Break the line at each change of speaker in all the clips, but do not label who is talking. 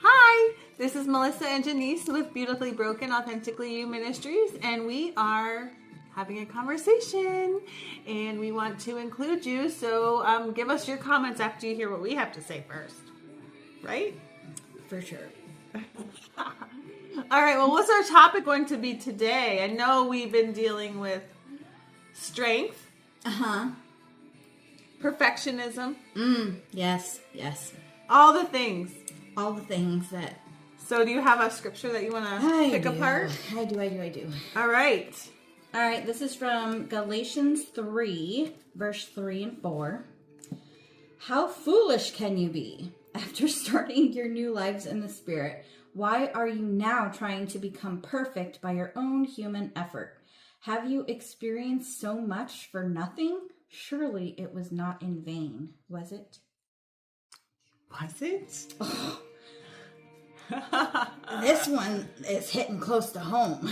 Hi, this is Melissa and Janice with Beautifully Broken Authentically You Ministries, and we are having a conversation, and we want to include you, so give us your comments after you hear what we have to say first, right?
For sure.
All right, well, what's our topic going to be today? I know we've been dealing with strength. Perfectionism.
Yes.
All the things.
All the things that...
So do you have a scripture that you want to pick apart?
I do.
All right.
All right, this is from Galatians 3, verse 3 and 4. How foolish can you be? After starting your new lives in the Spirit, why are you now trying to become perfect by your own human effort? Have you experienced so much for nothing? Surely it was not in vain, was it?
Was it?
Oh. This one is hitting close to home.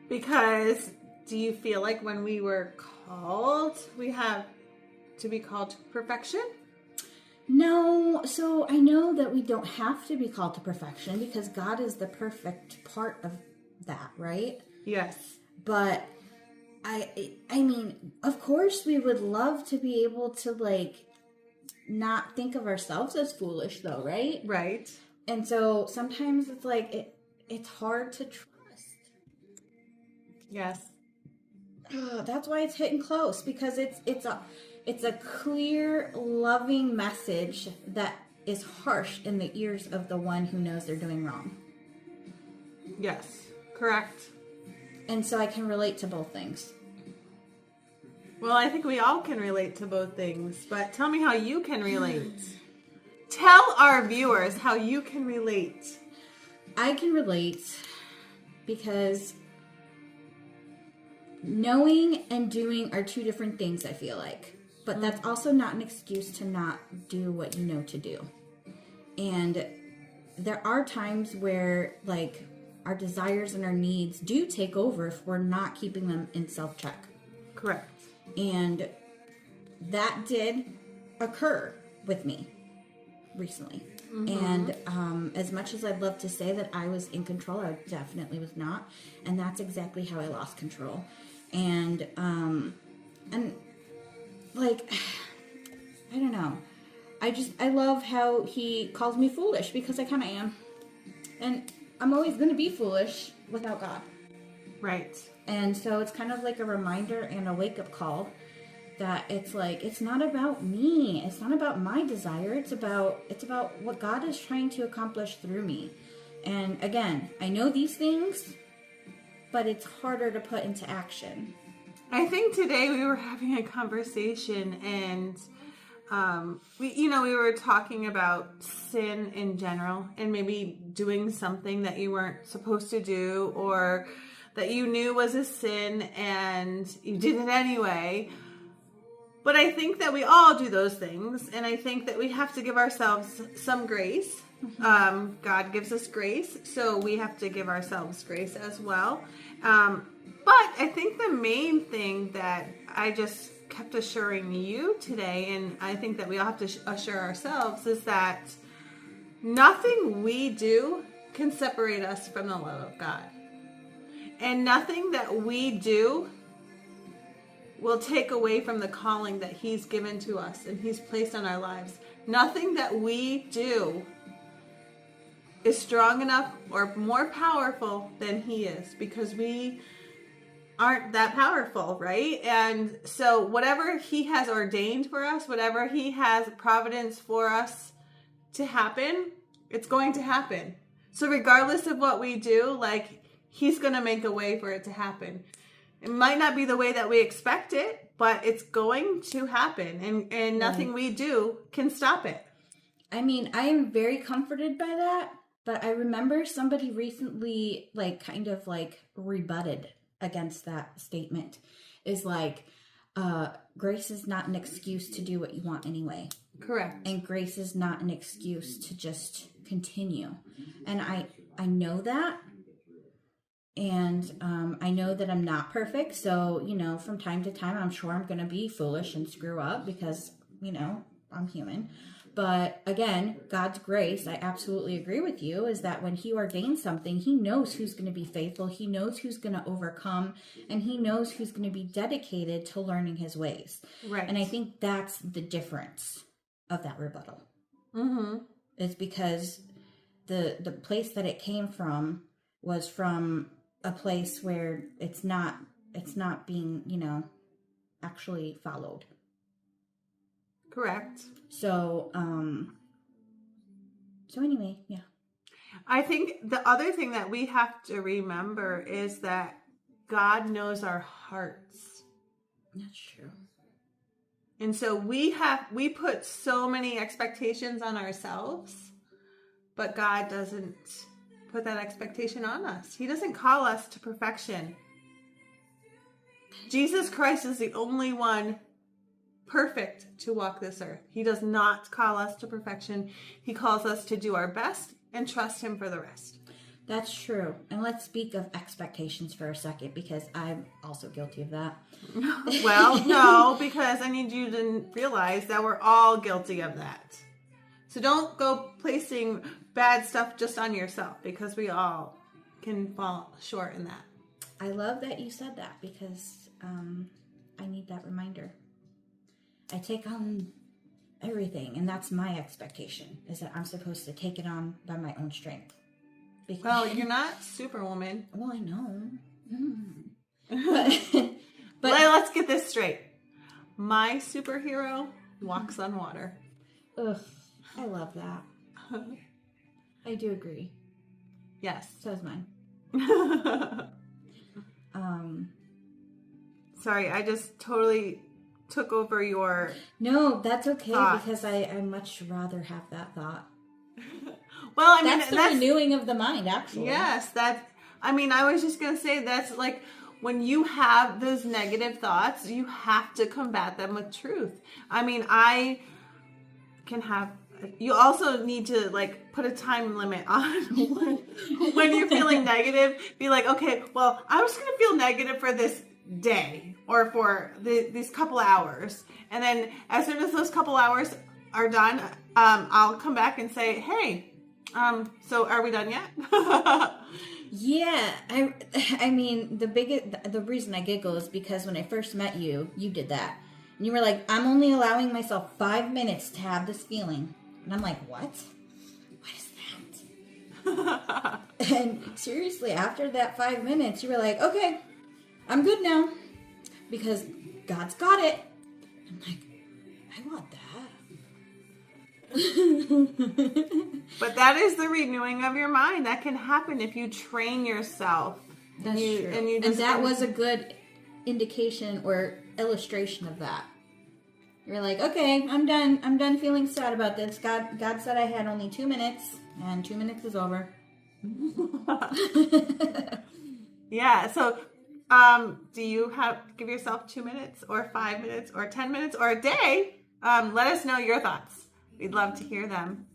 Because do you feel like when we were called, we have to be called to perfection?
No, so I know that we don't have to be called to perfection because God is the perfect part of that, right?
Yes.
But I mean, of course we would love to be able to not think of ourselves as foolish though, right?
Right.
And so sometimes it's it's hard to trust.
Yes.
That's why it's hitting close, because it's a clear, loving message that is harsh in the ears of the one who knows they're doing wrong.
Yes, correct.
And so I can relate to both things.
Well, I think we all can relate to both things, but tell me how you can relate. Tell our viewers how you can relate.
I can relate because knowing and doing are two different things, I feel like. But that's also not an excuse to not do what you know to do. And there are times where our desires and our needs do take over if we're not keeping them in self-check.
Correct.
And that did occur with me recently. And as much as I'd love to say that I was in control, I definitely was not. And that's exactly how I lost control. And I don't know. I love how he calls me foolish, because I kind of am. And I'm always going to be foolish without God.
Right.
And so it's kind of like a reminder and a wake-up call that it's not about me. It's not about my desire. It's about what God is trying to accomplish through me. And again, I know these things, but it's harder to put into action.
I think today we were having a conversation, and we were talking about sin in general, and maybe doing something that you weren't supposed to do, or that you knew was a sin and you did it anyway. But I think that we all do those things, and I think that we have to give ourselves some grace. God gives us grace, so we have to give ourselves grace as well. But I think the main thing that I just kept assuring you today, and I think that we all have to assure ourselves, is that nothing we do can separate us from the love of God. And nothing that we do will take away from the calling that He's given to us and He's placed on our lives. Nothing that we do is strong enough or more powerful than He is, because we aren't that powerful, right? And so whatever He has ordained for us, whatever He has providence for us to happen, it's going to happen. So regardless of what we do, He's going to make a way for it to happen. It might not be the way that we expect it, but it's going to happen, and nothing we do can stop it.
I mean, I am very comforted by that, but I remember somebody recently rebutted against that statement. Is grace is not an excuse to do what you want anyway.
Correct.
And grace is not an excuse to just continue. And I know that. And I know that I'm not perfect. So, from time to time, I'm sure I'm going to be foolish and screw up because, I'm human. But again, God's grace, I absolutely agree with you, is that when he ordains something, he knows who's going to be faithful. He knows who's going to overcome, and he knows who's going to be dedicated to learning his ways.
Right.
And I think that's the difference of that rebuttal.
Mm-hmm.
It's because the place that it came from was from a place where it's not being, actually followed.
Correct.
So anyway, yeah.
I think the other thing that we have to remember is that God knows our hearts.
That's true.
And so we put so many expectations on ourselves, but God doesn't put that expectation on us. He doesn't call us to perfection. Jesus Christ is the only one perfect to walk this earth. He does not call us to perfection. He calls us to do our best and trust him for the rest.
That's true. And let's speak of expectations for a second, because I'm also guilty of that.
Well, no, because I need you to realize that we're all guilty of that. So don't go placing bad stuff just on yourself, because we all can fall short in that.
I love that you said that, because I need that reminder. I take on everything, and that's my expectation, is that I'm supposed to take it on by my own strength. Because,
well, you're not Superwoman.
Well, I know. But
let's get this straight. My superhero walks on water.
Ugh, I love that. I do agree.
Yes.
So is mine.
Sorry, I just totally took over your
No, that's okay,
thoughts.
because I much rather have that thought.
Well, I mean,
that's the renewing of the mind, actually.
Yes, I was just going to say that's like when you have those negative thoughts, you have to combat them with truth. I mean, you also need to like put a time limit on when you're feeling negative. Be like, okay, well, I'm just going to feel negative for this day or for these couple hours. And then as soon as those couple hours are done, I'll come back and say, hey, so are we done yet?
Yeah, I mean, the reason I giggle is because when I first met you, you did that. And you were like, I'm only allowing myself 5 minutes to have this feeling. And I'm like, what? What is that? And seriously, after that 5 minutes, you were like, okay, I'm good now. Because God's got it. I'm like, I want that.
But that is the renewing of your mind. That can happen if you train yourself.
That's true. And that was a good indication or illustration of that. You're like, okay, I'm done. I'm done feeling sad about this. God said I had only 2 minutes, and 2 minutes is over.
Yeah. So, do you give yourself 2 minutes or 5 minutes or 10 minutes or a day? Let us know your thoughts. We'd love to hear them.